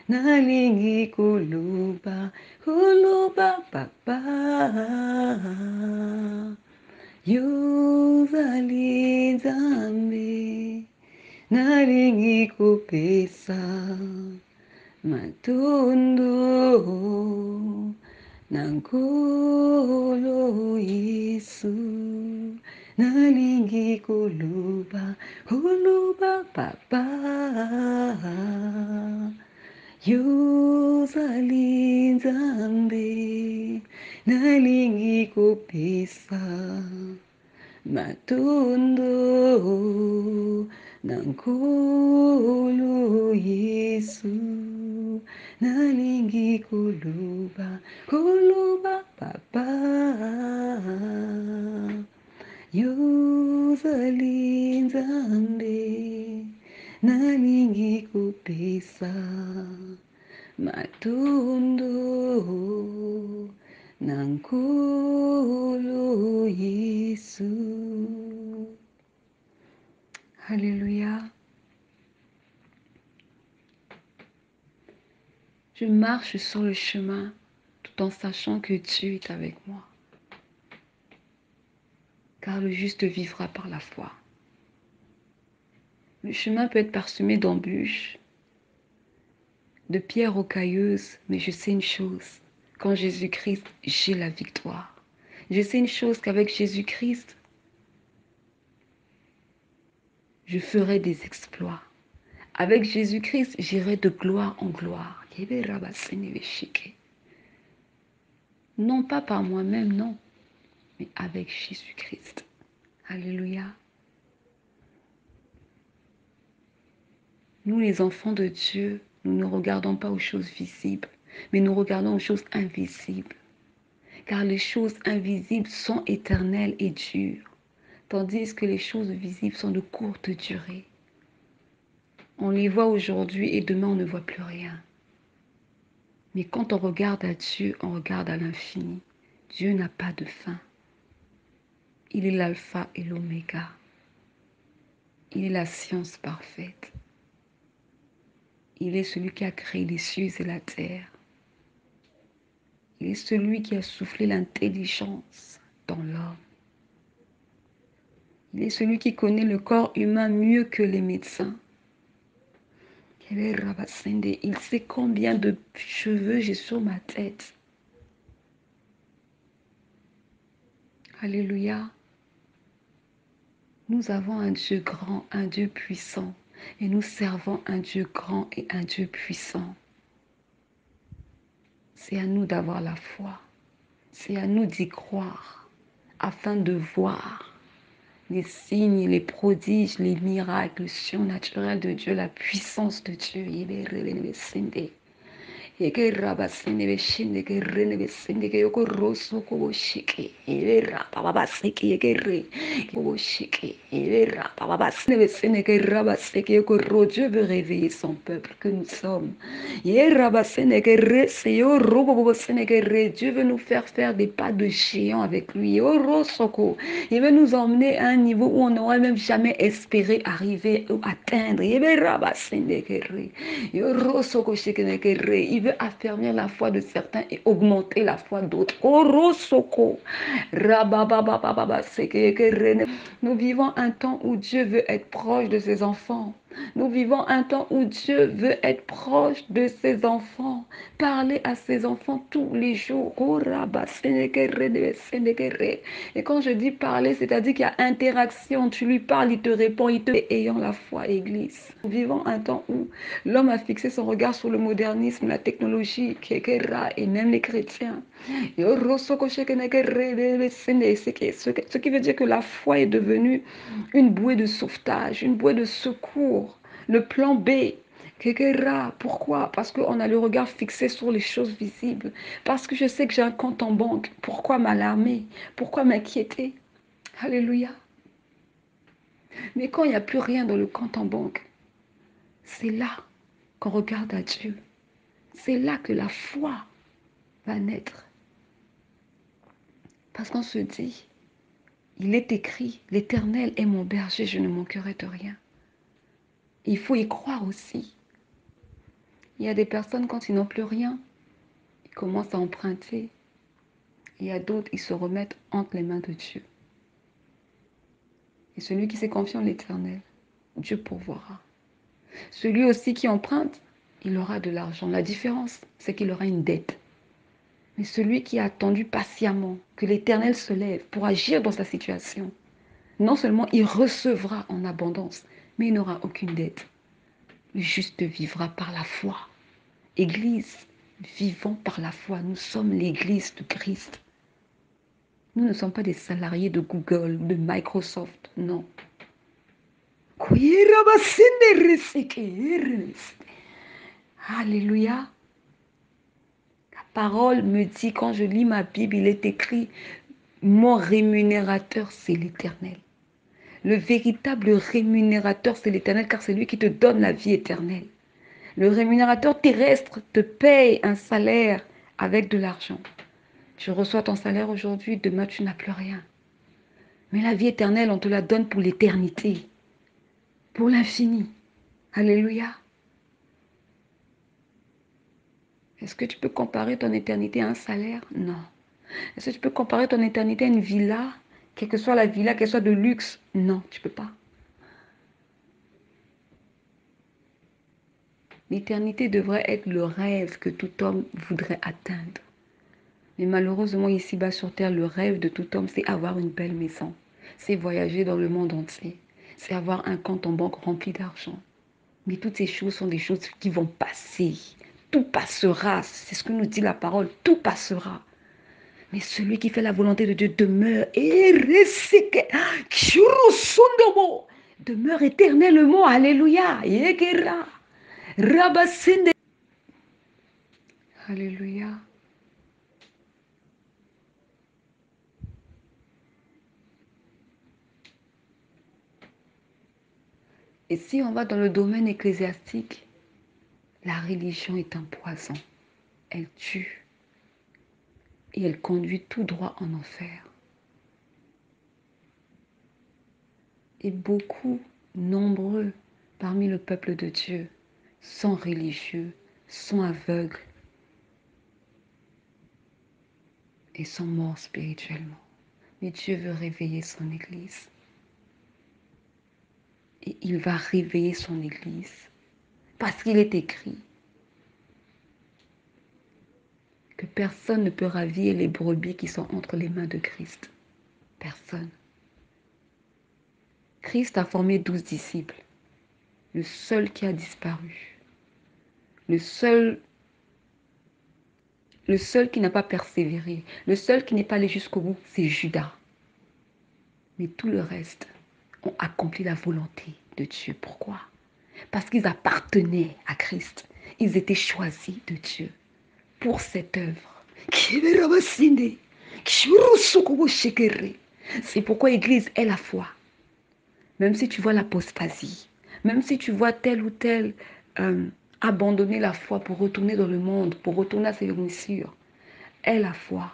nalingi kuluba papa yozali nzambe nalingi kopesa matondo na nkolo Yesu nalingi kuluba papa yozali nzambe nalingi kopesa matondo na nkolo Yesu nalingi kuluba papa yozali nzambe nalingi kopesa matondo na nkolo Yesu. Alléluia. Je marche sur le chemin tout en sachant que Dieu est avec moi. Car le juste vivra par la foi. Le chemin peut être parsemé d'embûches, de pierres rocailleuses, mais je sais une chose. Qu'en Jésus-Christ, j'ai la victoire. Je sais une chose, qu'avec Jésus-Christ, je ferai des exploits. Avec Jésus-Christ, j'irai de gloire en gloire. Non pas par moi-même, non, mais avec Jésus-Christ. Alléluia. Nous, les enfants de Dieu, nous ne regardons pas aux choses visibles, mais nous regardons aux choses invisibles. Car les choses invisibles sont éternelles et dures, tandis que les choses visibles sont de courte durée. On les voit aujourd'hui et demain on ne voit plus rien. Mais quand on regarde à Dieu, on regarde à l'infini. Dieu n'a pas de fin. Il est l'alpha et l'oméga. Il est la science parfaite. Il est celui qui a créé les cieux et la terre. Il est celui qui a soufflé l'intelligence dans l'homme. Il est celui qui connaît le corps humain mieux que les médecins. Il sait combien de cheveux j'ai sur ma tête. Alléluia. Nous avons un Dieu grand, un Dieu puissant. Et nous servons un Dieu grand et un Dieu puissant. C'est à nous d'avoir la foi. C'est à nous d'y croire, afin de voir les signes, les prodiges, les miracles surnaturels de Dieu, la puissance de Dieu. Dieu veut réveiller son peuple que nous sommes. Dieu veut nous faire des pas de géant avec lui. Il veut nous emmener à un niveau où on n'aurait même jamais espéré arriver ou atteindre. Il veut affermir la foi de certains et augmenter la foi d'autres. Nous vivons un temps où Dieu veut être proche de ses enfants. Nous vivons un temps où Dieu veut être proche de ses enfants. Parler à ses enfants tous les jours. Et quand je dis parler, c'est-à-dire qu'il y a interaction. Tu lui parles, il te répond, il te ayant la foi, Église. Nous vivons un temps où l'homme a fixé son regard sur le modernisme, la technologie, et même les chrétiens. Ce qui veut dire que la foi est devenue une bouée de sauvetage, une bouée de secours, le plan B. Pourquoi? Parce qu'on a le regard fixé sur les choses visibles. Parce que je sais que j'ai un compte en banque. Pourquoi m'alarmer? Pourquoi m'inquiéter? Alléluia. Mais quand il n'y a plus rien dans le compte en banque, c'est là qu'on regarde à Dieu. C'est là que la foi va naître. Parce qu'on se dit, il est écrit, l'Éternel est mon berger, je ne manquerai de rien. Il faut y croire aussi. Il y a des personnes, quand ils n'ont plus rien, ils commencent à emprunter. Il y a d'autres, ils se remettent entre les mains de Dieu. Et celui qui s'est confié en l'Éternel, Dieu pourvoira. Celui aussi qui emprunte, il aura de l'argent. La différence, c'est qu'il aura une dette. Mais celui qui a attendu patiemment que l'Éternel se lève pour agir dans sa situation, non seulement il recevra en abondance, mais il n'aura aucune dette. Le juste vivra par la foi. Église, vivons par la foi. Nous sommes l'Église de Christ. Nous ne sommes pas des salariés de Google, de Microsoft, non. Alléluia. La parole me dit, quand je lis ma Bible, il est écrit, mon rémunérateur, c'est l'Éternel. Le véritable rémunérateur, c'est l'Éternel, car c'est lui qui te donne la vie éternelle. Le rémunérateur terrestre te paye un salaire avec de l'argent. Tu reçois ton salaire aujourd'hui, demain tu n'as plus rien. Mais la vie éternelle, on te la donne pour l'éternité, pour l'infini. Alléluia. Est-ce que tu peux comparer ton éternité à un salaire? Non. Est-ce que tu peux comparer ton éternité à une villa? Quelle que soit la villa, qu'elle soit de luxe? Non, tu ne peux pas. L'éternité devrait être le rêve que tout homme voudrait atteindre. Mais malheureusement, ici-bas sur terre, le rêve de tout homme, c'est avoir une belle maison. C'est voyager dans le monde entier. C'est avoir un compte en banque rempli d'argent. Mais toutes ces choses sont des choses qui vont passer. Tout passera. C'est ce que nous dit la parole. Tout passera. Mais celui qui fait la volonté de Dieu demeure demeure éternellement. Alléluia. Alléluia. Et si on va dans le domaine ecclésiastique, la religion est un poison. Elle tue et elle conduit tout droit en enfer. Et beaucoup, nombreux parmi le peuple de Dieu sont religieux, sont aveugles et sont morts spirituellement. Mais Dieu veut réveiller son Église. Et il va réveiller son Église. Parce qu'il est écrit que personne ne peut ravir les brebis qui sont entre les mains de Christ. Personne. Christ a formé 12 disciples. Le seul qui a disparu. Le seul qui n'a pas persévéré. Le seul qui n'est pas allé jusqu'au bout, c'est Judas. Mais tout le reste ont accompli la volonté de Dieu. Pourquoi? Parce qu'ils appartenaient à Christ. Ils étaient choisis de Dieu pour cette œuvre. C'est pourquoi l'Église est la foi. Même si tu vois l'apostasie, même si tu vois tel ou tel abandonner la foi pour retourner dans le monde, pour retourner à ses nourritures, est la foi.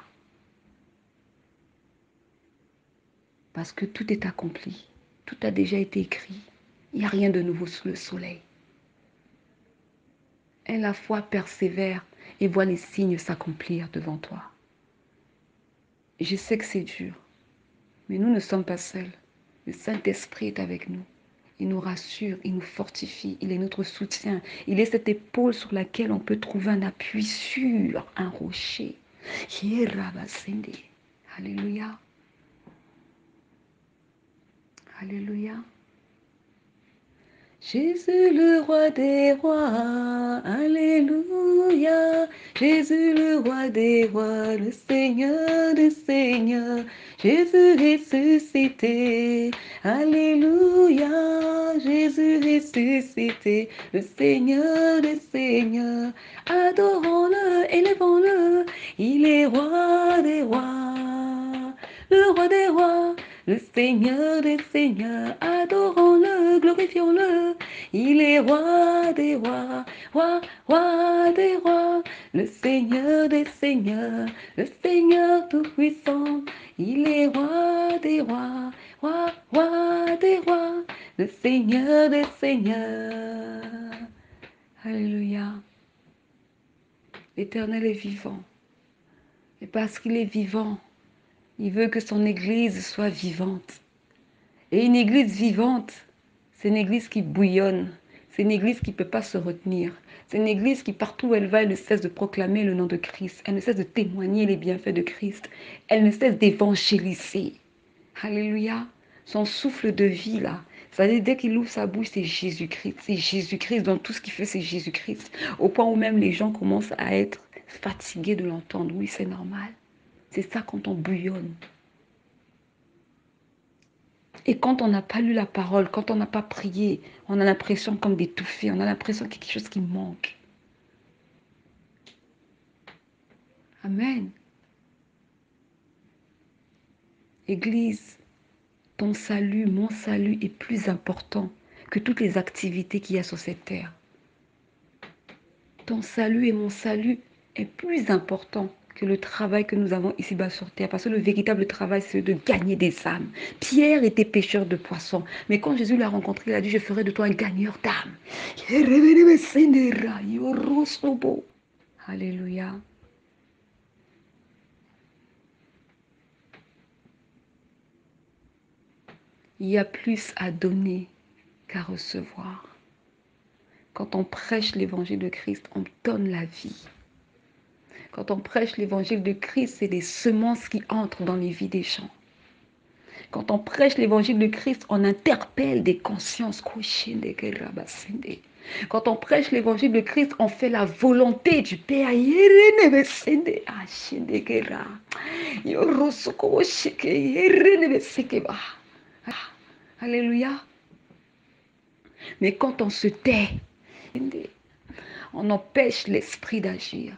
Parce que tout est accompli. Tout a déjà été écrit. Il n'y a rien de nouveau sous le soleil. Et la foi persévère et voit les signes s'accomplir devant toi. Je sais que c'est dur, mais nous ne sommes pas seuls. Le Saint-Esprit est avec nous. Il nous rassure, il nous fortifie, il est notre soutien. Il est cette épaule sur laquelle on peut trouver un appui sur un rocher. Alléluia. Alléluia. Jésus le roi des rois, alléluia. Jésus le roi des rois, le Seigneur des seigneurs. Jésus ressuscité, alléluia. Jésus ressuscité, le Seigneur des seigneurs. Adorons-le, élevons-le, il est roi des rois, le roi des rois. Le Seigneur des seigneurs, adorons-le, glorifions-le. Il est roi des rois, roi des rois. Le Seigneur des seigneurs, le Seigneur tout-puissant. Il est roi des rois, roi des rois. Le Seigneur des seigneurs. Alléluia. L'Éternel est vivant. Et parce qu'il est vivant, il veut que son Église soit vivante. Et une Église vivante, c'est une Église qui bouillonne. C'est une Église qui ne peut pas se retenir. C'est une Église qui, partout où elle va, elle ne cesse de proclamer le nom de Christ. Elle ne cesse de témoigner les bienfaits de Christ. Elle ne cesse d'évangéliser. Alléluia. Son souffle de vie, là. C'est-à-dire, dès qu'il ouvre sa bouche, c'est Jésus-Christ. C'est Jésus-Christ. Dans tout ce qu'il fait, c'est Jésus-Christ. Au point où même les gens commencent à être fatigués de l'entendre. Oui, c'est normal. C'est ça quand on bouillonne. Et quand on n'a pas lu la parole, quand on n'a pas prié, on a l'impression comme d'étouffer. On a l'impression qu'il y a quelque chose qui manque. Amen. Église, ton salut, mon salut est plus important que toutes les activités qu'il y a sur cette terre. Ton salut et mon salut est plus important que le travail que nous avons ici-bas sur terre. Parce que le véritable travail, c'est de gagner des âmes. Pierre était pêcheur de poissons. Mais quand Jésus l'a rencontré, il a dit, je ferai de toi un gagneur d'âmes. Alléluia. Il y a plus à donner qu'à recevoir. Quand on prêche l'évangile de Christ, on donne la vie. Quand on prêche l'évangile de Christ, c'est des semences qui entrent dans les vies des gens. Quand on prêche l'évangile de Christ, on interpelle des consciences. Quand on prêche l'évangile de Christ, on fait la volonté du Père. Alléluia. Mais quand on se tait, on empêche l'esprit d'agir.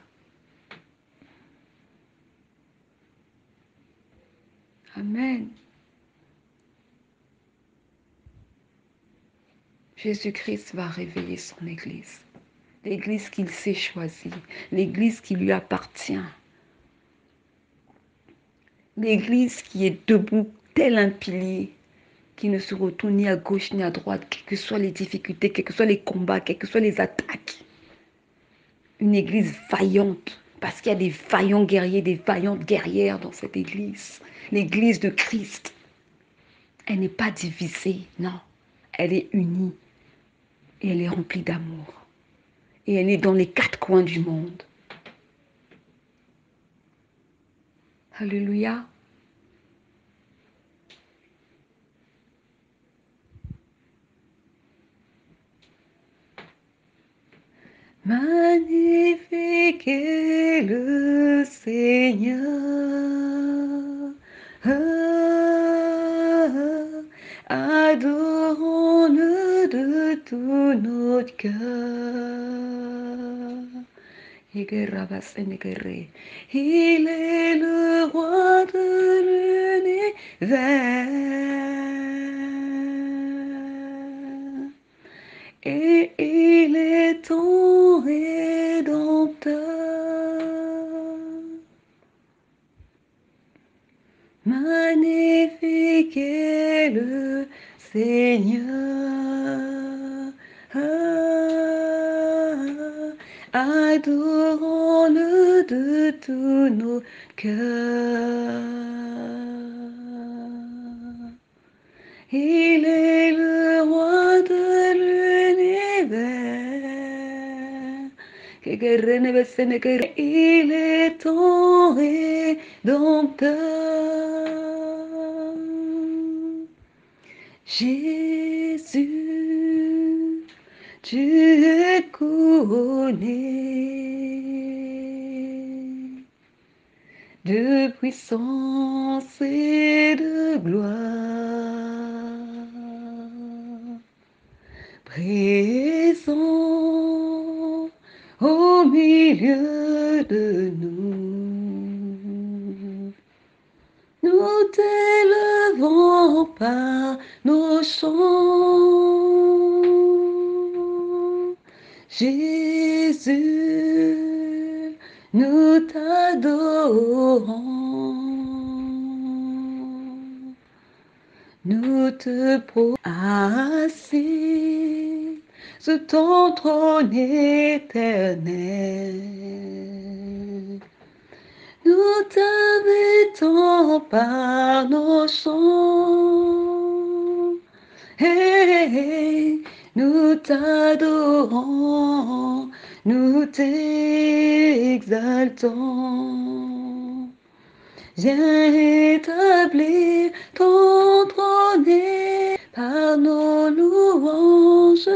Amen. Jésus-Christ va réveiller son Église. L'Église qu'il s'est choisie. L'Église qui lui appartient. L'Église qui est debout tel un pilier, qui ne se retourne ni à gauche ni à droite, quelles que soient les difficultés, quels que soient les combats, quelles que soient les attaques. Une Église vaillante, parce qu'il y a des vaillants guerriers, des vaillantes guerrières dans cette Église. L'Église de Christ. Elle n'est pas divisée, non. Elle est unie et elle est remplie d'amour. Et elle est dans les quatre coins du monde. Alléluia. Magnifique est le Seigneur. Adorons-le de tout notre cœur. Il est le roi de l'univers. Et il est ton rédempteur. Magnifique est le Seigneur. Adorons-le de tous nos cœurs. Il est le roi de l'univers. Il est ton rédempteur. Jésus, tu es couronné de puissance et de gloire, présent au milieu de nous. Nous t'élevons par nos chants. Jésus, nous t'adorons. Nous te assis sous ton trône éternel. Nous t'invitons par nos chants. Hey, hey, nous t'adorons, nous t'exaltons. Viens établir ton trône par nos louanges,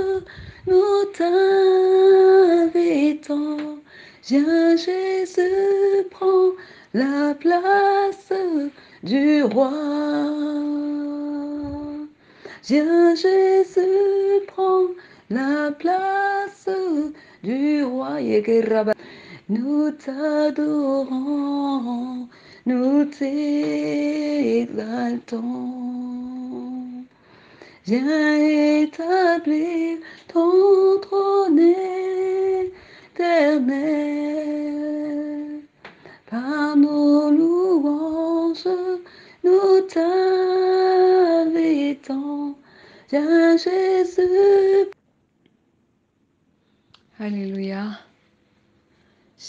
nous t'invitons. Viens Jésus, prends la place du roi. Viens Jésus, prends la place du roi. Nous t'adorons, nous t'exaltons. Viens établir ton trône éternel. Par nos louanges, nous t'invitons. Viens Jésus. Alléluia.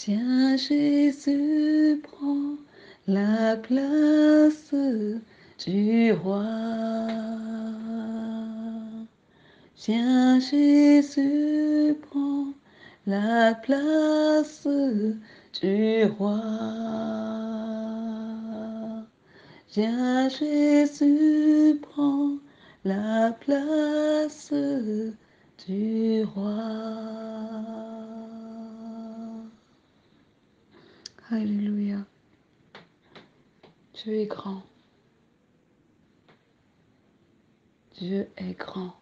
Viens Jésus, prends la place du roi. Viens Jésus, prends la place du roi. Viens Jésus, prends la place du roi. Alléluia. Dieu est grand. Dieu est grand.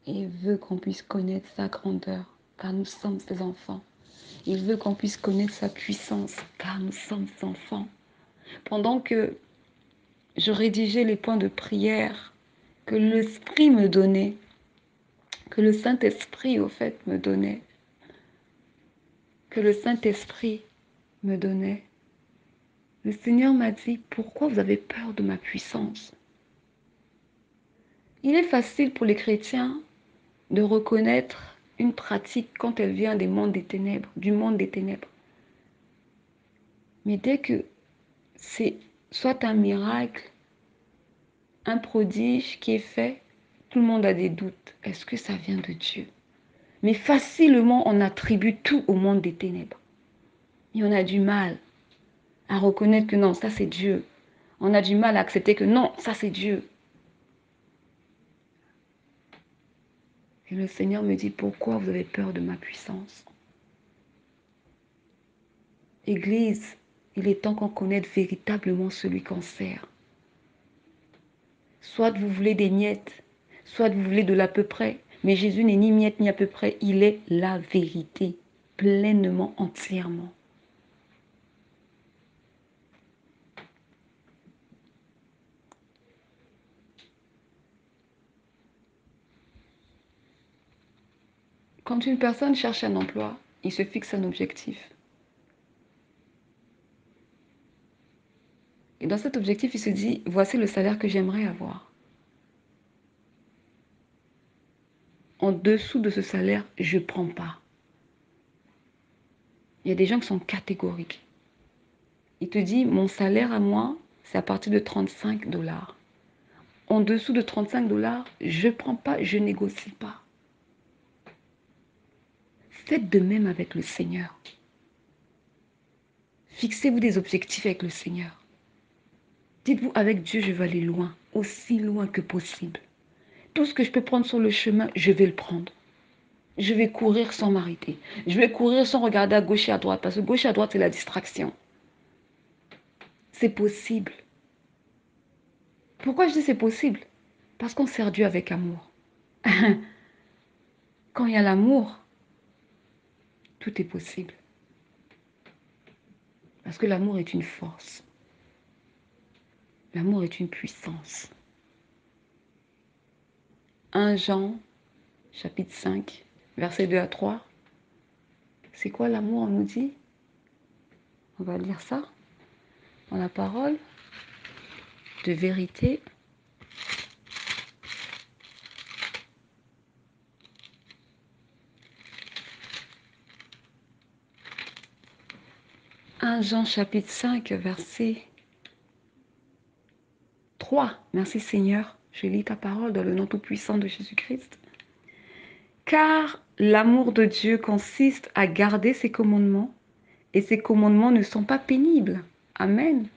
Et il veut qu'on puisse connaître sa grandeur, car nous sommes ses enfants. Il veut qu'on puisse connaître sa puissance, car nous sommes ses enfants. Pendant que je rédigeais les points de prière que l'Esprit me donnait, que le Saint-Esprit, au fait, me donnait, que le Saint-Esprit me donnait, le Seigneur m'a dit, pourquoi vous avez peur de ma puissance? Il est facile pour les chrétiens de reconnaître une pratique quand elle vient des mondes des ténèbres, du monde des ténèbres. Mais dès que c'est soit un miracle, un prodige qui est fait, tout le monde a des doutes. Est-ce que ça vient de Dieu? Mais facilement, on attribue tout au monde des ténèbres. Et on a du mal à reconnaître que non, ça c'est Dieu. On a du mal à accepter que non, ça c'est Dieu. Et le Seigneur me dit, pourquoi vous avez peur de ma puissance? Église, il est temps qu'on connaisse véritablement celui qu'on sert. Soit vous voulez des miettes, soit vous voulez de l'à peu près. Mais Jésus n'est ni miette ni à peu près, il est la vérité, pleinement, entièrement. Quand une personne cherche un emploi, il se fixe un objectif. Et dans cet objectif, il se dit, voici le salaire que j'aimerais avoir. En dessous de ce salaire, je ne prends pas. Il y a des gens qui sont catégoriques. Il te dit, mon salaire à moi, c'est à partir de 35 $. En dessous de 35 $, je ne prends pas, je ne négocie pas. Faites de même avec le Seigneur. Fixez-vous des objectifs avec le Seigneur. Dites-vous, avec Dieu, je vais aller loin, aussi loin que possible. Tout ce que je peux prendre sur le chemin, je vais le prendre. Je vais courir sans m'arrêter. Je vais courir sans regarder à gauche et à droite, parce que gauche et à droite, c'est la distraction. C'est possible. Pourquoi je dis c'est possible? Parce qu'on sert Dieu avec amour. Quand il y a l'amour, tout est possible. Parce que l'amour est une force. L'amour est une puissance. 1 Jean, chapitre 5, versets 2 à 3. C'est quoi l'amour, on nous dit? On va lire ça dans la parole de vérité. 1 Jean chapitre 5, verset 3. Merci Seigneur, je lis ta parole dans le nom tout-puissant de Jésus-Christ. Car l'amour de Dieu consiste à garder ses commandements, et ses commandements ne sont pas pénibles. Amen.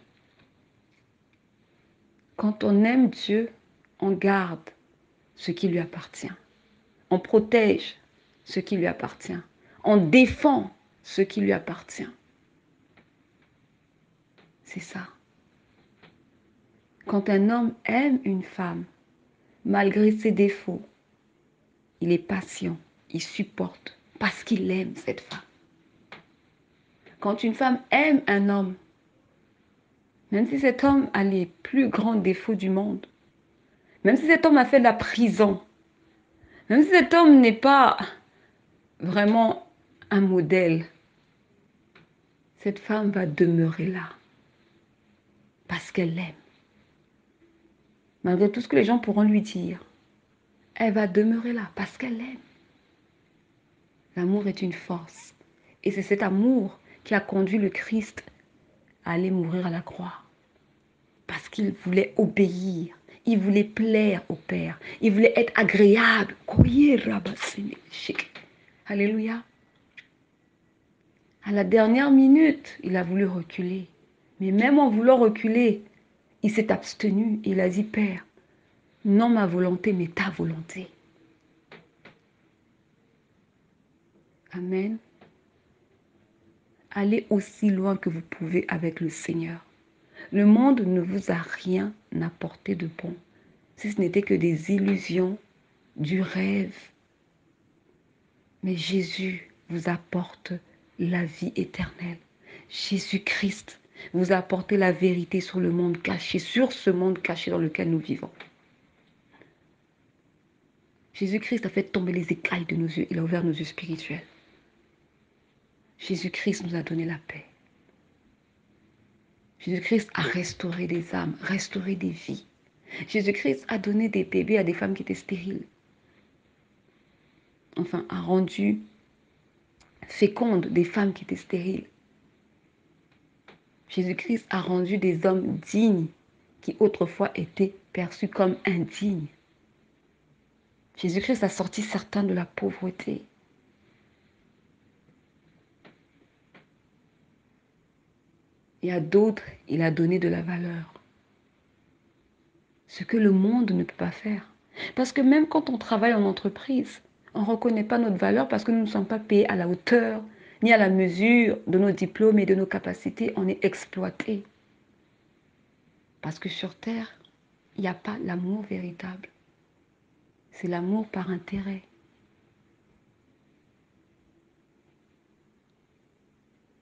Quand on aime Dieu, on garde ce qui lui appartient. On protège ce qui lui appartient. On défend ce qui lui appartient. C'est ça. Quand un homme aime une femme, malgré ses défauts, il est patient, il supporte parce qu'il aime cette femme. Quand une femme aime un homme, même si cet homme a les plus grands défauts du monde, même si cet homme a fait de la prison, même si cet homme n'est pas vraiment un modèle, cette femme va demeurer là parce qu'elle l'aime. Malgré tout ce que les gens pourront lui dire, elle va demeurer là parce qu'elle l'aime. L'amour est une force. Et c'est cet amour qui a conduit le Christ à aller mourir à la croix. Parce qu'il voulait obéir. Il voulait plaire au Père. Il voulait être agréable. Alléluia. À la dernière minute, il a voulu reculer. Mais même en voulant reculer, il s'est abstenu. Il a dit, Père, non ma volonté, mais ta volonté. Amen. Allez aussi loin que vous pouvez avec le Seigneur. Le monde ne vous a rien apporté de bon, si ce n'était que des illusions, du rêve. Mais Jésus vous apporte la vie éternelle. Jésus-Christ vous a apporté la vérité sur le monde caché, sur ce monde caché dans lequel nous vivons. Jésus-Christ a fait tomber les écailles de nos yeux. Il a ouvert nos yeux spirituels. Jésus-Christ nous a donné la paix. Jésus-Christ a restauré des âmes, restauré des vies. Jésus-Christ a donné des bébés à des femmes qui étaient stériles. Enfin, a rendu fécondes des femmes qui étaient stériles. Jésus-Christ a rendu des hommes dignes qui autrefois étaient perçus comme indignes. Jésus-Christ a sorti certains de la pauvreté. Et à d'autres, il a donné de la valeur. Ce que le monde ne peut pas faire. Parce que même quand on travaille en entreprise, on ne reconnaît pas notre valeur parce que nous ne sommes pas payés à la hauteur, ni à la mesure de nos diplômes et de nos capacités. On est exploité. Parce que sur terre, il n'y a pas l'amour véritable. C'est l'amour par intérêt.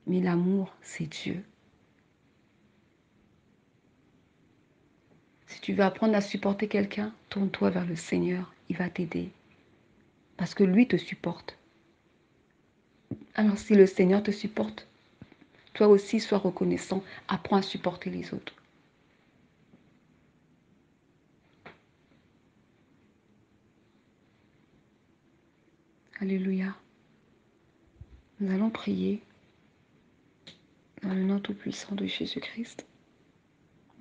Mais l'amour, c'est Dieu. Si tu veux apprendre à supporter quelqu'un, tourne-toi vers le Seigneur. Il va t'aider. Parce que lui te supporte. Alors si le Seigneur te supporte, toi aussi sois reconnaissant. Apprends à supporter les autres. Alléluia. Nous allons prier dans le nom tout-puissant de Jésus-Christ.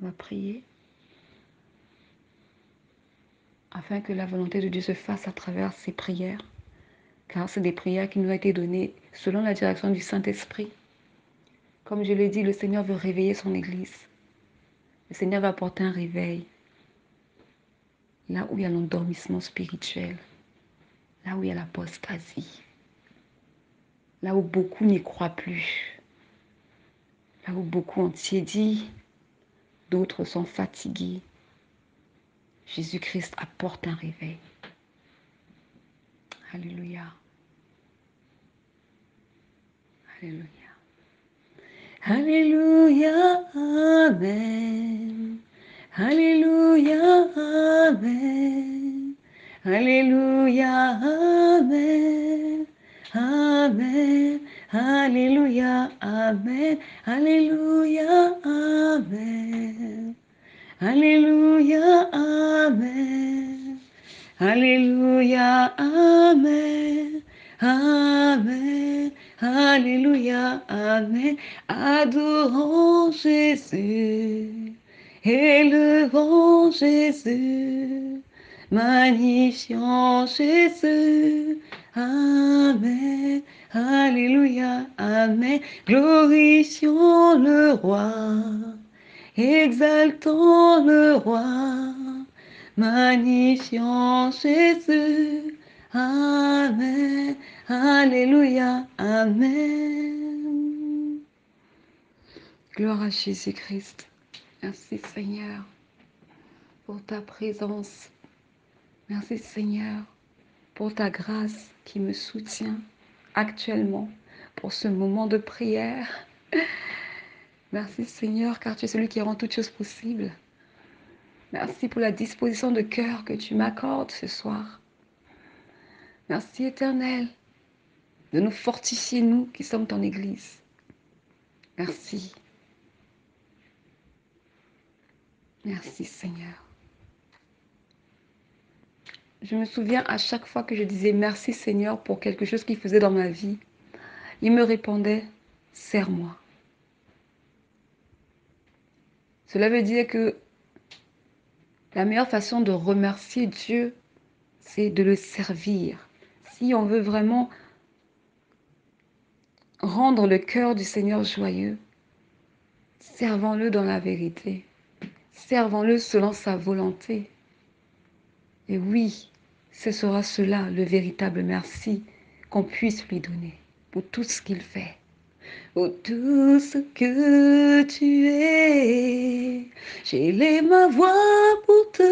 On va prier afin que la volonté de Dieu se fasse à travers ces prières. Car c'est des prières qui nous ont été données selon la direction du Saint-Esprit. Comme je l'ai dit, le Seigneur veut réveiller son Église. Le Seigneur va apporter un réveil. Là où il y a l'endormissement spirituel. Là où il y a l'apostasie. Là où beaucoup n'y croient plus. Là où beaucoup ont tiédi. D'autres sont fatigués. Jésus-Christ apporte un réveil. Alléluia. Alléluia. Alléluia. Amen. Alléluia. Amen. Alléluia. Amen. Amen. Alléluia. Amen. Alléluia. Amen. Alléluia. Amen. Alléluia. Amen. Amen. Alléluia, Amen. Adorons Jésus, élevons Jésus, magnifions Jésus. Amen. Alléluia, Amen. Glorifions le roi, exaltons le roi, magnifions Jésus. Amen. Alléluia. Amen. Gloire à Jésus-Christ. Merci Seigneur pour ta présence. Merci Seigneur pour ta grâce qui me soutient actuellement pour ce moment de prière. Merci Seigneur car tu es celui qui rend toutes choses possibles. Merci pour la disposition de cœur que tu m'accordes ce soir. Merci Éternel de nous fortifier, nous qui sommes ton Église. Merci. Merci Seigneur. Je me souviens à chaque fois que je disais merci Seigneur pour quelque chose qu'il faisait dans ma vie, il me répondait, sers-moi. Cela veut dire que la meilleure façon de remercier Dieu, c'est de le servir. Si on veut vraiment rendre le cœur du Seigneur joyeux, servons-le dans la vérité. Servons-le selon sa volonté. Et oui, ce sera cela le véritable merci qu'on puisse lui donner pour tout ce qu'il fait. Pour tout ce que tu es, j'élève ma voix pour te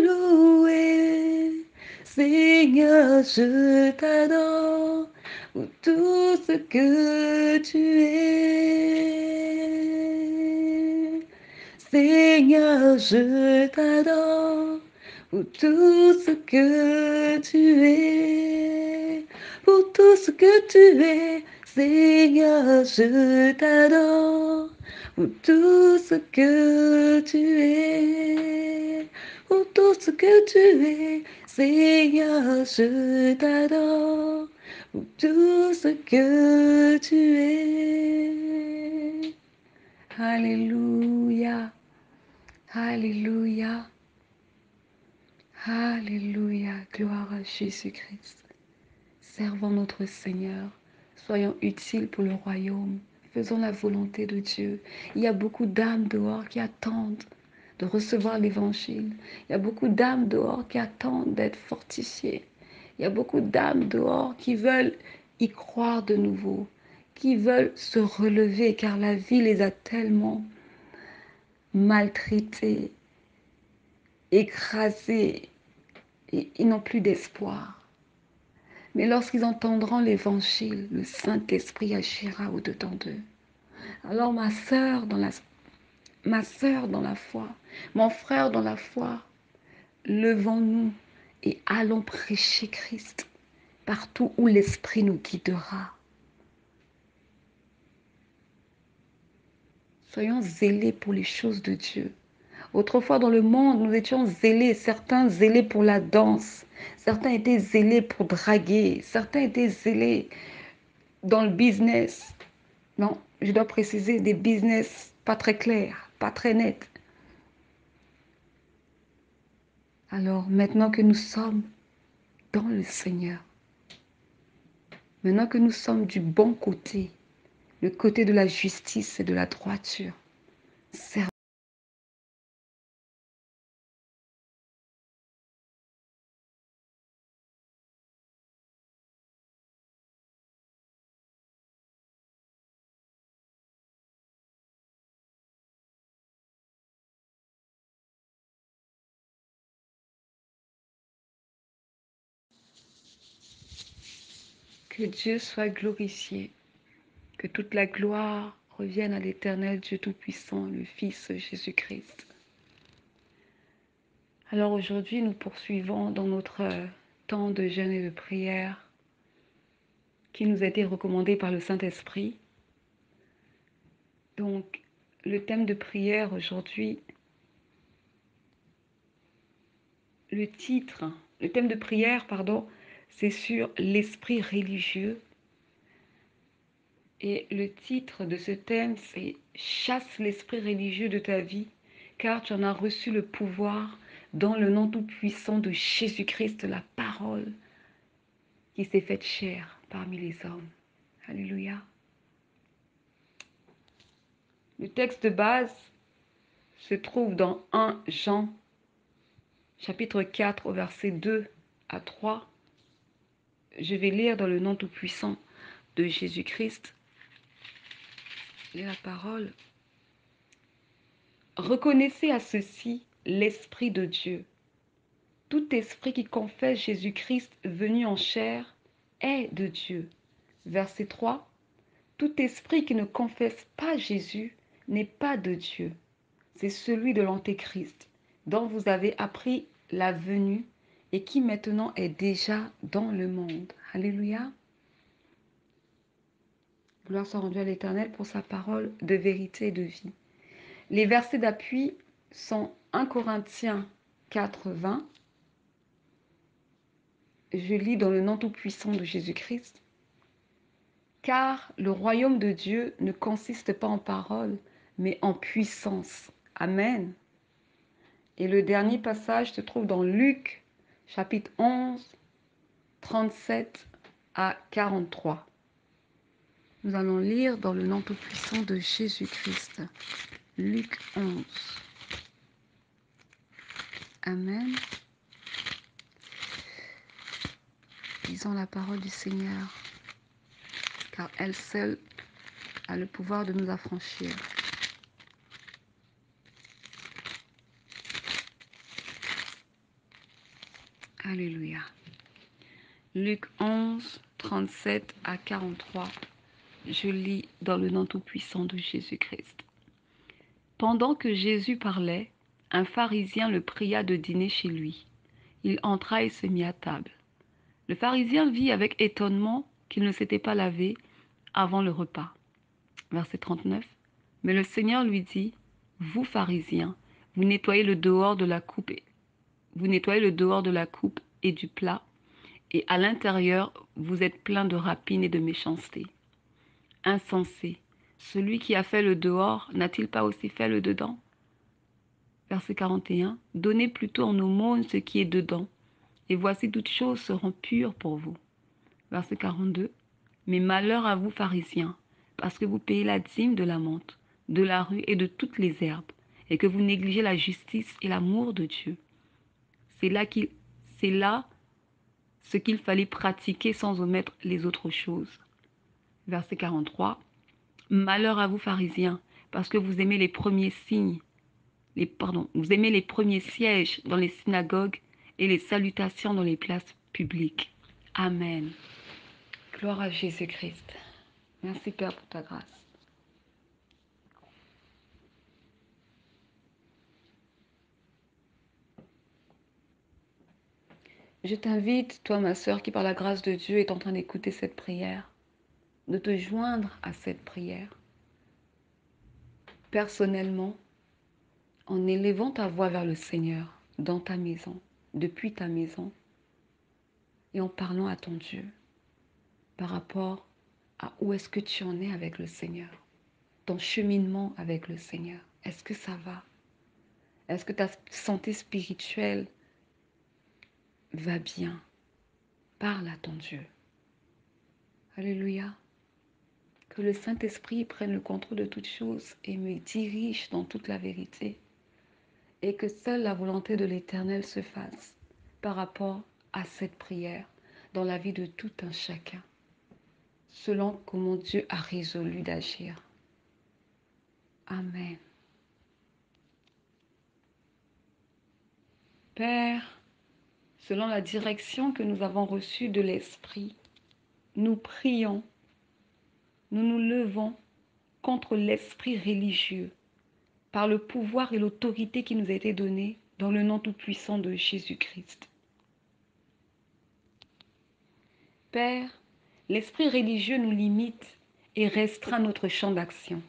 louer. Seigneur, je t'adore pour tout ce que tu es. Seigneur, je t'adore pour tout ce que tu es. Pour tout ce que tu es, Seigneur, je t'adore. Pour tout ce que tu es. Pour tout ce que tu es, Seigneur, je t'adore. Pour tout ce que tu es. Alléluia. Alléluia. Alléluia. Gloire à Jésus-Christ. Servons notre Seigneur. Soyons utiles pour le royaume. Faisons la volonté de Dieu. Il y a beaucoup d'âmes dehors qui attendent de recevoir l'évangile. Il y a beaucoup d'âmes dehors qui attendent d'être fortifiées. Il y a beaucoup d'âmes dehors qui veulent y croire de nouveau, qui veulent se relever car la vie les a tellement maltraités, écrasés et ils n'ont plus d'espoir. Mais lorsqu'ils entendront l'évangile, le Saint-Esprit agira au-dedans d'eux. Alors ma sœur dans la foi, mon frère dans la foi, levons-nous et allons prêcher Christ partout où l'Esprit nous guidera. Soyons zélés pour les choses de Dieu. Autrefois dans le monde, nous étions zélés, certains zélés pour la danse, certains étaient zélés pour draguer, certains étaient zélés dans le business. Non, je dois préciser des business pas très clairs, pas très nets. Alors maintenant que nous sommes dans le Seigneur, maintenant que nous sommes du bon côté, le côté de la justice et de la droiture, servons. Que Dieu soit glorifié, que toute la gloire revienne à l'Éternel Dieu Tout-Puissant, le Fils Jésus-Christ. Alors aujourd'hui, nous poursuivons dans notre temps de jeûne et de prière qui nous a été recommandé par le Saint-Esprit. Donc, le thème de prière aujourd'hui, le thème de prière, pardon, c'est sur l'esprit religieux Et le titre de ce thème, c'est « Chasse l'esprit religieux de ta vie, car tu en as reçu le pouvoir dans le nom tout-puissant de Jésus-Christ, la parole qui s'est faite chair parmi les hommes. » Alléluia. Le texte de base se trouve dans 1 Jean, chapitre 4, au verset 2 à 3. Je vais lire dans le nom tout-puissant de Jésus-Christ. Et la parole. Reconnaissez à ceci l'Esprit de Dieu. Tout esprit qui confesse Jésus-Christ venu en chair est de Dieu. Verset 3. Tout esprit qui ne confesse pas Jésus n'est pas de Dieu. C'est celui de l'Antéchrist, dont vous avez appris la venue et qui maintenant est déjà dans le monde. Alléluia. Gloire soit rendue à l'Éternel pour sa parole de vérité et de vie. Les versets d'appui sont 1 Corinthiens 4, 20. Je lis dans le nom tout-puissant de Jésus-Christ. Car le royaume de Dieu ne consiste pas en paroles, mais en puissance. Amen. Et le dernier passage se trouve dans Luc, chapitre 11, 37 à 43. Nous allons lire dans le nom tout-puissant de Jésus-Christ. Luc 11. Amen. Lisons la parole du Seigneur, car elle seule a le pouvoir de nous affranchir. Alléluia. Luc 11, 37 à 43. Je lis dans le nom tout-puissant de Jésus-Christ. Pendant que Jésus parlait, un pharisien le pria de dîner chez lui. Il entra et se mit à table. Le pharisien vit avec étonnement qu'il ne s'était pas lavé avant le repas. Verset 39. Mais le Seigneur lui dit, « Vous, pharisiens, vous nettoyez le dehors de la coupe et du plat, et à l'intérieur, vous êtes pleins de rapine et de méchanceté. Insensé, celui qui a fait le dehors n'a-t-il pas aussi fait le dedans ?» Verset 41. Donnez plutôt en aumône ce qui est dedans, et voici toutes choses seront pures pour vous. Verset 42. Mais malheur à vous, pharisiens, parce que vous payez la dîme de la menthe, de la rue et de toutes les herbes, et que vous négligez la justice et l'amour de Dieu. C'est là ce qu'il fallait pratiquer sans omettre les autres choses. Verset 43. Malheur à vous, pharisiens, parce que vous aimez les premiers vous aimez les premiers sièges dans les synagogues et les salutations dans les places publiques. Amen. Gloire à Jésus-Christ. Merci Père pour ta grâce. Je t'invite, toi ma sœur, qui par la grâce de Dieu est en train d'écouter cette prière, de te joindre à cette prière. Personnellement, en élevant ta voix vers le Seigneur, dans ta maison, depuis ta maison, et en parlant à ton Dieu, par rapport à où est-ce que tu en es avec le Seigneur, ton cheminement avec le Seigneur. Est-ce que ça va? Est-ce que ta santé spirituelle va bien? Parle à ton Dieu. Alléluia. Que le Saint-Esprit prenne le contrôle de toutes choses et me dirige dans toute la vérité. Et que seule la volonté de l'Éternel se fasse par rapport à cette prière dans la vie de tout un chacun, selon comment Dieu a résolu d'agir. Amen. Père, selon la direction que nous avons reçue de l'Esprit, nous prions, nous nous levons contre l'esprit religieux par le pouvoir et l'autorité qui nous a été donnée dans le nom tout-puissant de Jésus-Christ. Père, l'esprit religieux nous limite et restreint notre champ d'action.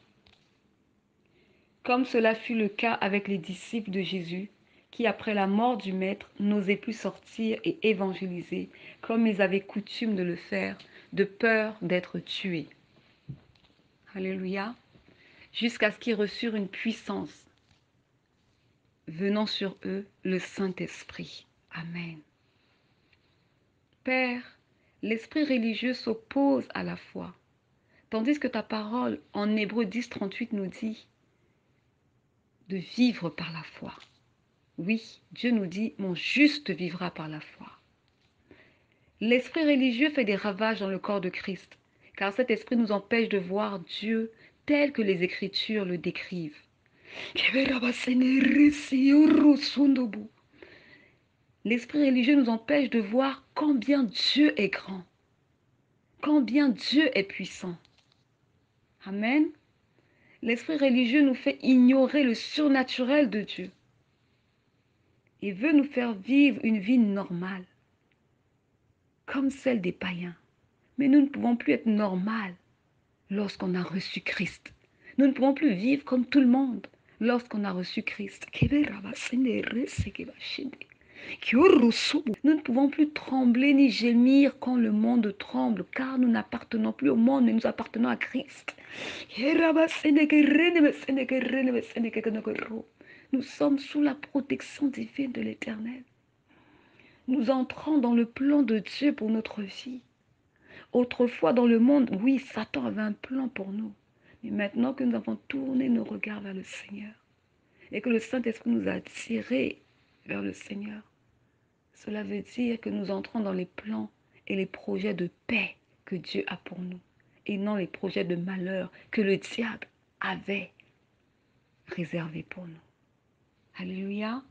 Comme cela fut le cas avec les disciples de Jésus, qui après la mort du Maître n'osaient plus sortir et évangéliser comme ils avaient coutume de le faire, de peur d'être tués. Alléluia. Jusqu'à ce qu'ils reçurent une puissance venant sur eux, le Saint-Esprit. Amen. Père, l'esprit religieux s'oppose à la foi, tandis que ta parole en Hébreux 10, 38 nous dit de vivre par la foi. Oui, Dieu nous dit, mon juste vivra par la foi. L'esprit religieux fait des ravages dans le corps de Christ, car cet esprit nous empêche de voir Dieu tel que les Écritures le décrivent. L'esprit religieux nous empêche de voir combien Dieu est grand, combien Dieu est puissant. Amen. L'esprit religieux nous fait ignorer le surnaturel de Dieu et veut nous faire vivre une vie normale, comme celle des païens. Mais nous ne pouvons plus être normales lorsqu'on a reçu Christ. Nous ne pouvons plus vivre comme tout le monde lorsqu'on a reçu Christ. Nous ne pouvons plus trembler ni gémir quand le monde tremble, car nous n'appartenons plus au monde, mais nous appartenons à Christ. Nous sommes sous la protection divine de l'Éternel. Nous entrons dans le plan de Dieu pour notre vie. Autrefois dans le monde, oui, Satan avait un plan pour nous. Mais maintenant que nous avons tourné nos regards vers le Seigneur et que le Saint-Esprit nous a attirés vers le Seigneur, cela veut dire que nous entrons dans les plans et les projets de paix que Dieu a pour nous et non les projets de malheur que le diable avait réservés pour nous. Alléluia.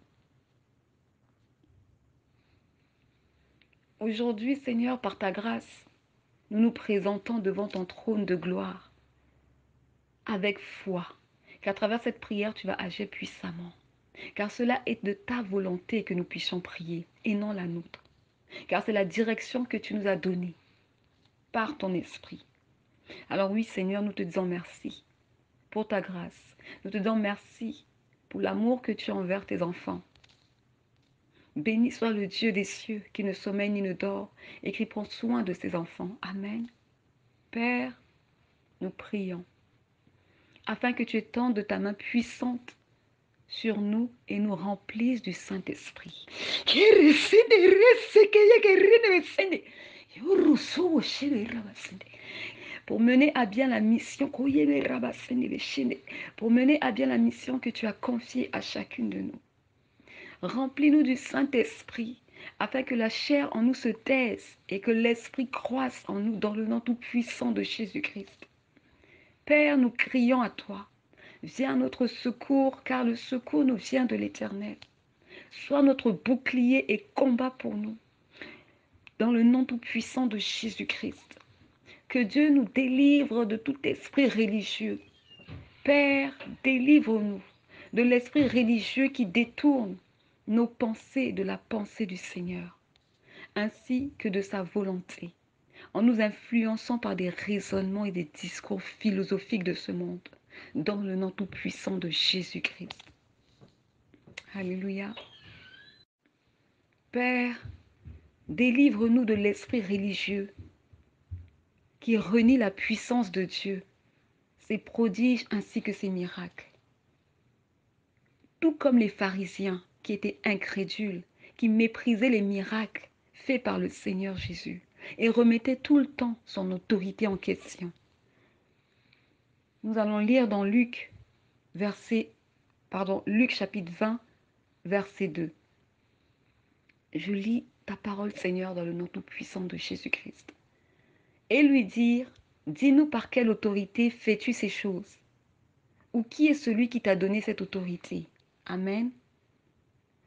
Aujourd'hui, Seigneur, par ta grâce, nous nous présentons devant ton trône de gloire avec foi, qu'à travers cette prière, tu vas agir puissamment. Car cela est de ta volonté que nous puissions prier et non la nôtre. Car c'est la direction que tu nous as donnée par ton esprit. Alors oui, Seigneur, nous te disons merci pour ta grâce. Nous te disons merci pour l'amour que tu as envers tes enfants. Béni soit le Dieu des cieux qui ne sommeille ni ne dort et qui prend soin de ses enfants. Amen. Père, nous prions afin que tu étendes de ta main puissante sur nous et nous remplisse du Saint-Esprit. Pour mener à bien la mission, pour mener à bien la mission que tu as confiée à chacune de nous. Remplis-nous du Saint-Esprit, afin que la chair en nous se taise et que l'Esprit croisse en nous dans le nom tout-puissant de Jésus-Christ. Père, nous crions à toi. Viens à notre secours, car le secours nous vient de l'Éternel. Sois notre bouclier et combat pour nous, dans le nom tout-puissant de Jésus-Christ. Que Dieu nous délivre de tout esprit religieux. Père, délivre-nous de l'esprit religieux qui détourne nos pensées de la pensée du Seigneur, ainsi que de sa volonté, en nous influençant par des raisonnements et des discours philosophiques de ce monde, dans le nom tout-puissant de Jésus-Christ. Alléluia. Père, délivre-nous de l'esprit religieux qui renie la puissance de Dieu, ses prodiges ainsi que ses miracles. Tout comme les pharisiens qui étaient incrédules, qui méprisaient les miracles faits par le Seigneur Jésus et remettaient tout le temps son autorité en question. Nous allons lire dans Luc chapitre 20, verset 2. Je lis ta parole, Seigneur, dans le nom tout-puissant de Jésus-Christ. Et lui dire, dis-nous par quelle autorité fais-tu ces choses? Ou qui est celui qui t'a donné cette autorité? Amen.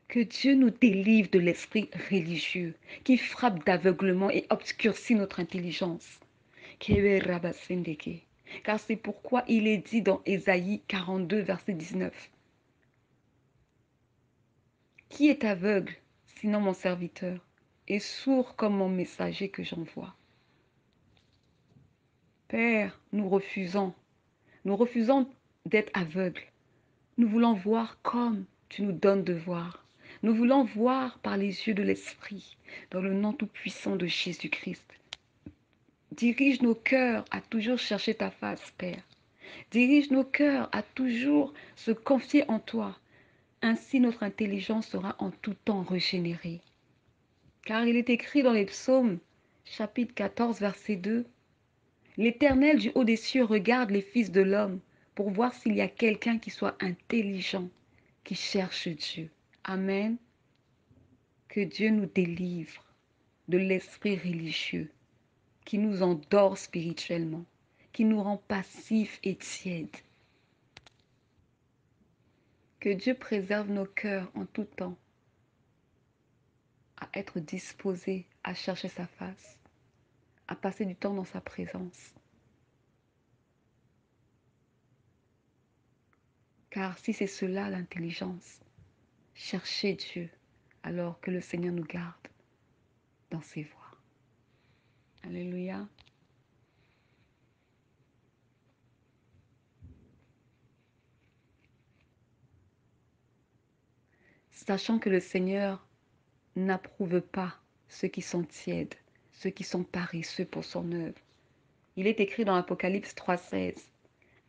Que Dieu nous délivre de l'esprit religieux qui frappe d'aveuglement et obscurcit notre intelligence. Car c'est pourquoi il est dit dans Ésaïe 42, verset 19. Qui est aveugle, sinon mon serviteur, et sourd comme mon messager que j'envoie? Père, nous refusons d'être aveugles. Nous voulons voir comme tu nous donnes de voir. Nous voulons voir par les yeux de l'Esprit, dans le nom tout-puissant de Jésus-Christ. Dirige nos cœurs à toujours chercher ta face, Père. Dirige nos cœurs à toujours se confier en toi. Ainsi notre intelligence sera en tout temps régénérée. Car il est écrit dans les psaumes, chapitre 14, verset 2, l'Éternel du haut des cieux regarde les fils de l'homme pour voir s'il y a quelqu'un qui soit intelligent, qui cherche Dieu. Amen. Que Dieu nous délivre de l'esprit religieux qui nous endort spirituellement, qui nous rend passifs et tièdes. Que Dieu préserve nos cœurs en tout temps à être disposés à chercher sa face, à passer du temps dans sa présence. Car si c'est cela l'intelligence, cherchez Dieu alors que le Seigneur nous garde dans ses voies. Alléluia. Sachant que le Seigneur n'approuve pas ceux qui sont tièdes, ceux qui sont paresseux pour son œuvre. Il est écrit dans Apocalypse 3,16.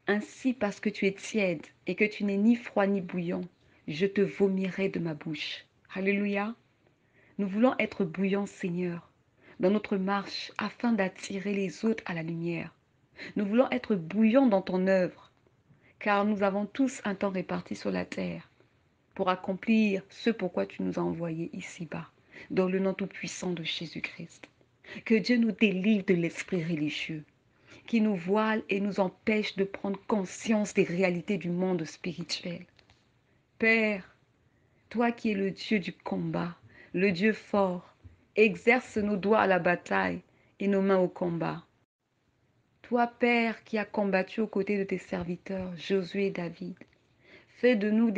Ainsi, parce que tu es tiède et que tu n'es ni froid ni bouillant, je te vomirai de ma bouche. Alléluia. Nous voulons être bouillants, Seigneur, dans notre marche afin d'attirer les autres à la lumière. Nous voulons être bouillants dans ton œuvre, car nous avons tous un temps réparti sur la terre pour accomplir ce pourquoi tu nous as envoyés ici-bas, dans le nom tout-puissant de Jésus-Christ. Que Dieu nous délivre de l'esprit religieux qui nous voile et nous empêche de prendre conscience des réalités du monde spirituel. Père, toi qui es le Dieu du combat, le Dieu fort, exerce nos doigts à la bataille et nos mains au combat. Toi, Père, qui as combattu aux côtés de tes serviteurs, Josué et David, fais de nous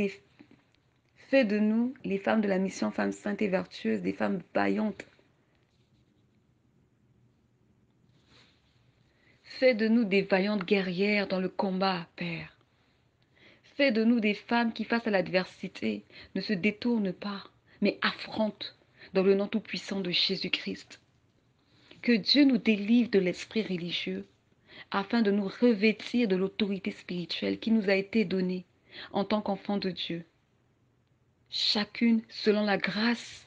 les femmes de la mission Femmes Saintes et Vertueuses, des femmes vaillantes. Fais de nous des vaillantes guerrières dans le combat, Père. Fais de nous des femmes qui, face à l'adversité, ne se détournent pas, mais affrontent dans le nom tout-puissant de Jésus-Christ. Que Dieu nous délivre de l'esprit religieux afin de nous revêtir de l'autorité spirituelle qui nous a été donnée en tant qu'enfants de Dieu. Chacune selon la grâce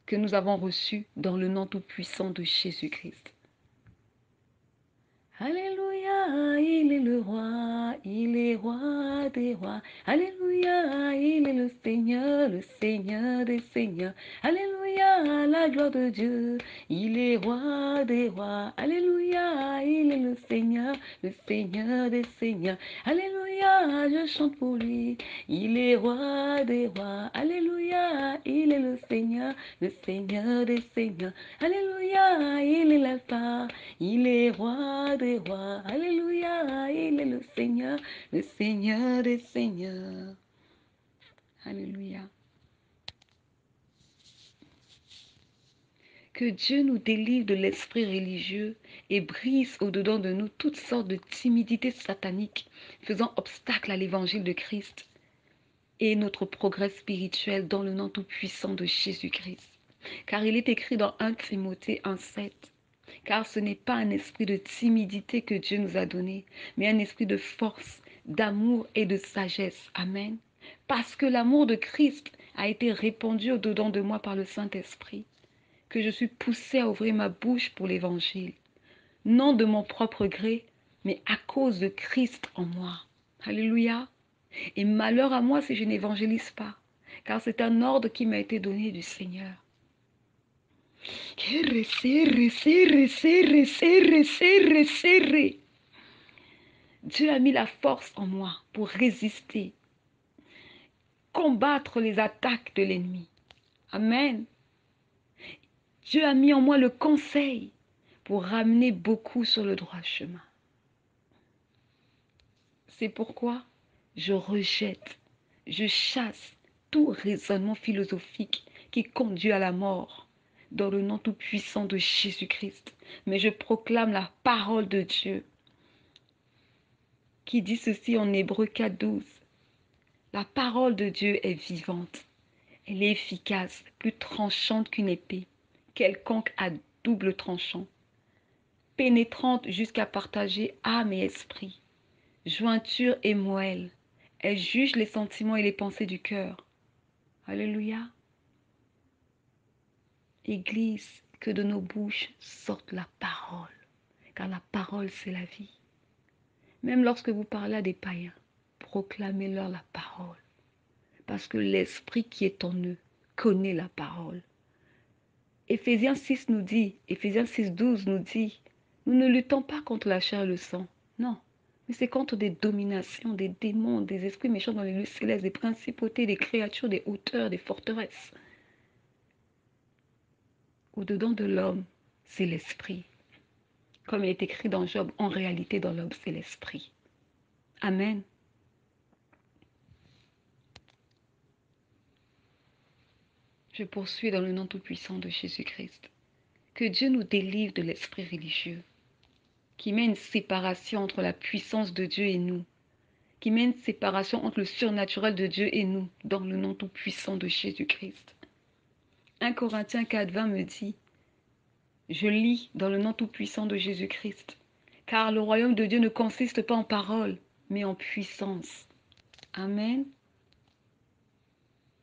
que nous avons reçue dans le nom tout-puissant de Jésus-Christ. Alléluia, il est le roi, il est roi des rois. Alléluia, il est le Seigneur des seigneurs. Alléluia, la gloire de Dieu, il est roi des rois. Alléluia, il est le Seigneur des seigneurs. Alléluia, je chante pour lui, il est roi des rois. Alléluia, il est le Seigneur des seigneurs. Alléluia, il est l'alpha. Il est roi des rois, alléluia, il est le Seigneur des seigneurs. Alléluia. Que Dieu nous délivre de l'esprit religieux et brise au-dedans de nous toutes sortes de timidités sataniques faisant obstacle à l'évangile de Christ et notre progrès spirituel dans le nom tout-puissant de Jésus-Christ. Car il est écrit dans 1 Timothée 1,7. Car ce n'est pas un esprit de timidité que Dieu nous a donné, mais un esprit de force, d'amour et de sagesse. Amen. Parce que l'amour de Christ a été répandu au-dedans de moi par le Saint-Esprit, que je suis poussée à ouvrir ma bouche pour l'Évangile, non de mon propre gré, mais à cause de Christ en moi. Alléluia. Et malheur à moi si je n'évangélise pas, car c'est un ordre qui m'a été donné du Seigneur. Dieu a mis la force en moi pour résister, combattre les attaques de l'ennemi. Amen. Dieu a mis en moi le conseil pour ramener beaucoup sur le droit chemin. C'est pourquoi je rejette, je chasse tout raisonnement philosophique qui conduit à la mort dans le nom tout-puissant de Jésus-Christ. Mais je proclame la parole de Dieu qui dit ceci en Hébreux 4,12. La parole de Dieu est vivante, elle est efficace, plus tranchante qu'une épée, quelconque à double tranchant, pénétrante jusqu'à partager âme et esprit, jointure et moelle. Elle juge les sentiments et les pensées du cœur. Alléluia. Église, que de nos bouches sorte la parole, car la parole, c'est la vie. Même lorsque vous parlez à des païens, proclamez-leur la parole, parce que l'esprit qui est en eux connaît la parole. Éphésiens 6 nous dit, Éphésiens 6, 12 nous dit, nous ne luttons pas contre la chair et le sang, non, mais c'est contre des dominations, des démons, des esprits méchants dans les lieux célestes, des principautés, des créatures, des hauteurs, des forteresses. Au-dedans de l'homme, c'est l'esprit. Comme il est écrit dans Job, en réalité dans l'homme, c'est l'esprit. Amen. Je poursuis dans le nom tout-puissant de Jésus-Christ. Que Dieu nous délivre de l'esprit religieux, qui met une séparation entre la puissance de Dieu et nous, qui met une séparation entre le surnaturel de Dieu et nous, dans le nom tout-puissant de Jésus-Christ. 1 Corinthiens 4, 20 me dit, je lis dans le nom tout-puissant de Jésus-Christ, car le royaume de Dieu ne consiste pas en paroles, mais en puissance. Amen.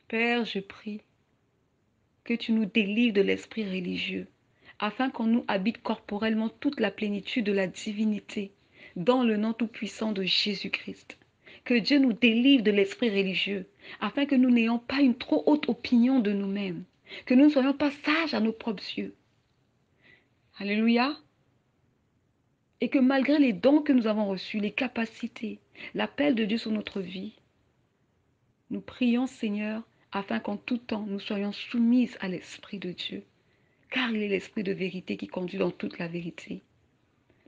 Père, je prie que tu nous délivres de l'esprit religieux, afin qu'en nous habite corporellement toute la plénitude de la divinité, dans le nom tout-puissant de Jésus-Christ. Que Dieu nous délivre de l'esprit religieux, afin que nous n'ayons pas une trop haute opinion de nous-mêmes, que nous ne soyons pas sages à nos propres yeux. Alléluia. Et que malgré les dons que nous avons reçus, les capacités, l'appel de Dieu sur notre vie, nous prions, Seigneur, afin qu'en tout temps, nous soyons soumises à l'Esprit de Dieu, car il est l'Esprit de vérité qui conduit dans toute la vérité.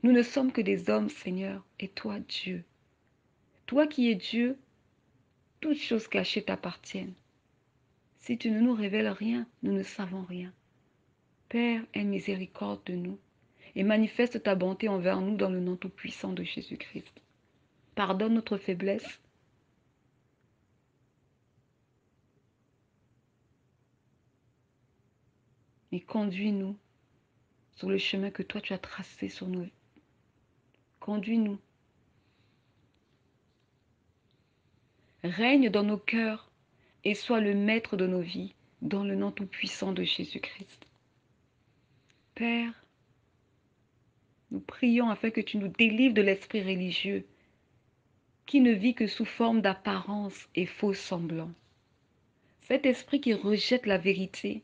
Nous ne sommes que des hommes, Seigneur, et toi, Dieu. Toi qui es Dieu, toutes choses cachées t'appartiennent. Si tu ne nous révèles rien, nous ne savons rien. Père, aie miséricorde de nous et manifeste ta bonté envers nous dans le nom tout-puissant de Jésus-Christ. Pardonne notre faiblesse. Et conduis-nous sur le chemin que toi tu as tracé sur nos vies. Conduis-nous. Règne dans nos cœurs et sois le maître de nos vies dans le nom tout-puissant de Jésus-Christ. Père, nous prions afin que tu nous délivres de l'esprit religieux qui ne vit que sous forme d'apparence et faux semblants. Cet esprit qui rejette la vérité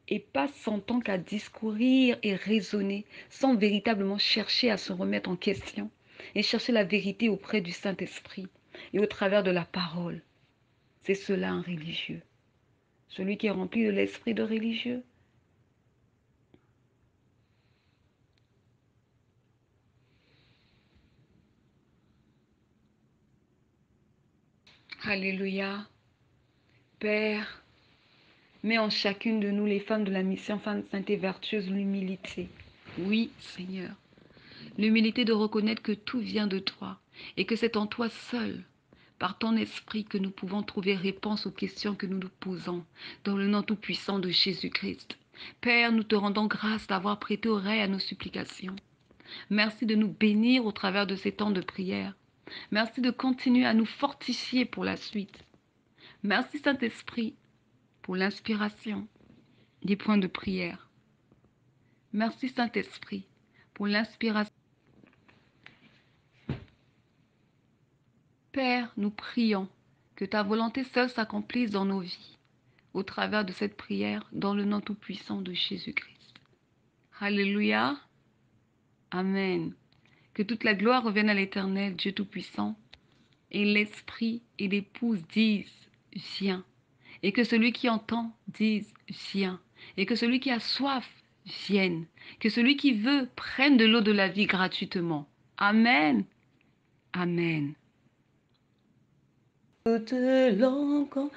et passe son temps qu'à discourir et raisonner sans véritablement chercher à se remettre en question et chercher la vérité auprès du Saint-Esprit et au travers de la parole. C'est cela un religieux. Celui qui est rempli de l'esprit de religieux. Alléluia. Père, mets en chacune de nous, les femmes de la mission, femmes saintes et vertueuses, l'humilité. Oui, Seigneur. L'humilité de reconnaître que tout vient de toi et que c'est en toi seul, par ton esprit, que nous pouvons trouver réponse aux questions que nous nous posons, dans le nom tout-puissant de Jésus-Christ. Père, nous te rendons grâce d'avoir prêté oreille à nos supplications. Merci de nous bénir au travers de ces temps de prière. Merci de continuer à nous fortifier pour la suite. Merci Saint-Esprit pour l'inspiration des points de prière. Merci Saint-Esprit pour l'inspiration. Père, nous prions que ta volonté seule s'accomplisse dans nos vies, au travers de cette prière, dans le nom tout-puissant de Jésus-Christ. Alléluia. Amen. Que toute la gloire revienne à l'Éternel, Dieu Tout-Puissant, et l'Esprit et l'Épouse disent, viens. Et que celui qui entend dise, viens. Et que celui qui a soif vienne. Que celui qui veut prenne de l'eau de la vie gratuitement. Amen. Amen. Toute langue confessera,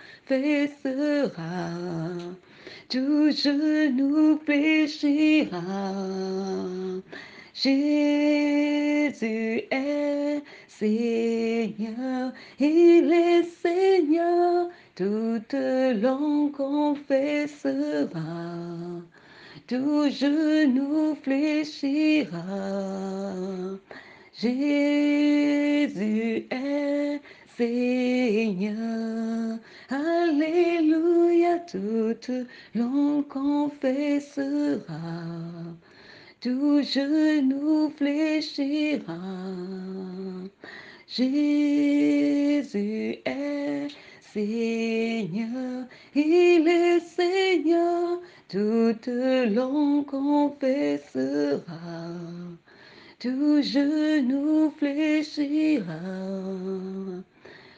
tout genou fléchira. Jésus est Seigneur, il est Seigneur, toute langue confessera, tout genou fléchira. Jésus est Seigneur. Alléluia, toute langue confessera, tout genou fléchira. Jésus est Seigneur, il est Seigneur, toute langue confessera, tout genou fléchira.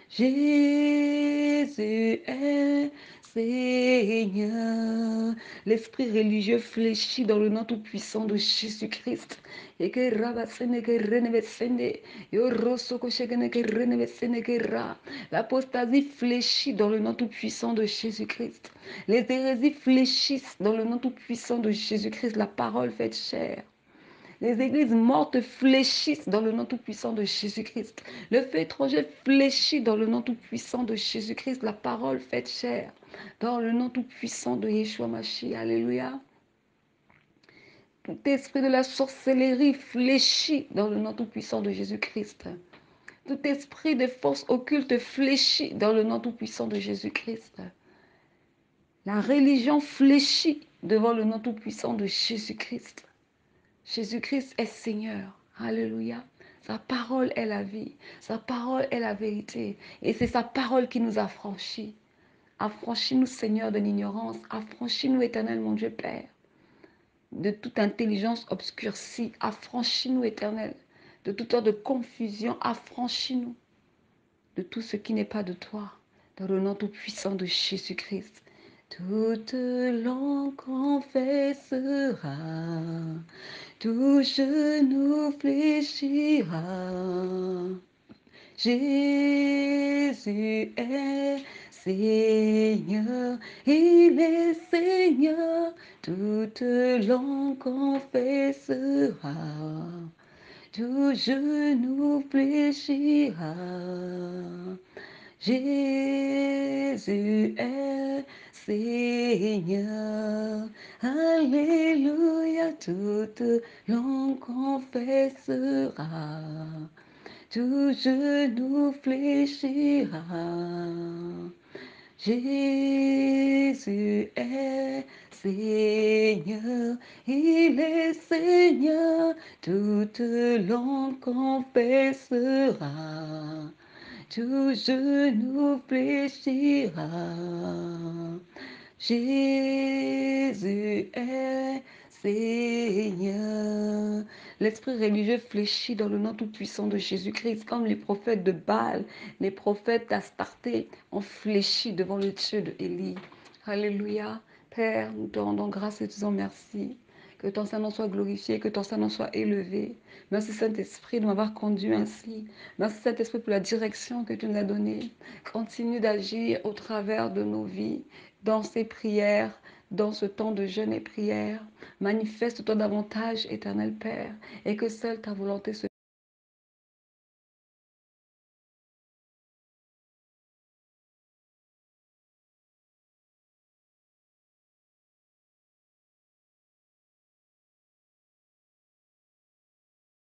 Jésus est Seigneur. L'esprit religieux fléchit dans le nom tout-puissant de Jésus-Christ. Et que rabasene que renevesende, yo rosoko shekene que renevesene que ra. L'apostasie fléchit dans le nom tout-puissant de Jésus-Christ. Les hérésies fléchissent dans le nom tout-puissant de Jésus-Christ. La parole faite chair. Les églises mortes fléchissent dans le nom tout-puissant de Jésus-Christ. Le feu étranger fléchit dans le nom tout-puissant de Jésus-Christ. La parole faite chair. Dans le nom tout-puissant de Yeshua Mashiach. Alléluia. Tout esprit de la sorcellerie fléchit dans le nom tout-puissant de Jésus-Christ. Tout esprit de force occulte fléchit dans le nom tout-puissant de Jésus-Christ. La religion fléchit devant le nom tout-puissant de Jésus-Christ. Jésus-Christ est Seigneur. Alléluia. Sa parole est la vie. Sa parole est la vérité. Et c'est sa parole qui nous affranchit. Affranchis-nous, Seigneur, de l'ignorance. Affranchis-nous, éternel, mon Dieu Père, de toute intelligence obscurcie. Affranchis-nous, éternel, de toute sorte de confusion. Affranchis-nous de tout ce qui n'est pas de toi. Dans le nom tout-puissant de Jésus-Christ. Toute langue confessera, tout genou fléchira. Jésus est Seigneur, il est Seigneur, toute langue confessera, tout genou fléchira. Jésus est Seigneur, alléluia, toute langue confessera, tout genou fléchira. Jésus est Seigneur, il est Seigneur, toute langue confessera, tout genou fléchira. Jésus est Seigneur. L'esprit religieux fléchit dans le nom tout-puissant de Jésus-Christ, comme les prophètes de Baal, les prophètes d'Astarté ont fléchi devant le Dieu de Élie. Alléluia. Père, nous te rendons grâce et te disons merci. Que ton Saint-Nom soit glorifié, que ton Saint-Nom soit élevé. Merci Saint-Esprit de m'avoir conduit ainsi. Merci Saint-Esprit pour la direction que tu nous as donnée. Continue d'agir au travers de nos vies, dans ces prières, dans ce temps de jeûne et prière. Manifeste-toi davantage, éternel Père, et que seule ta volonté se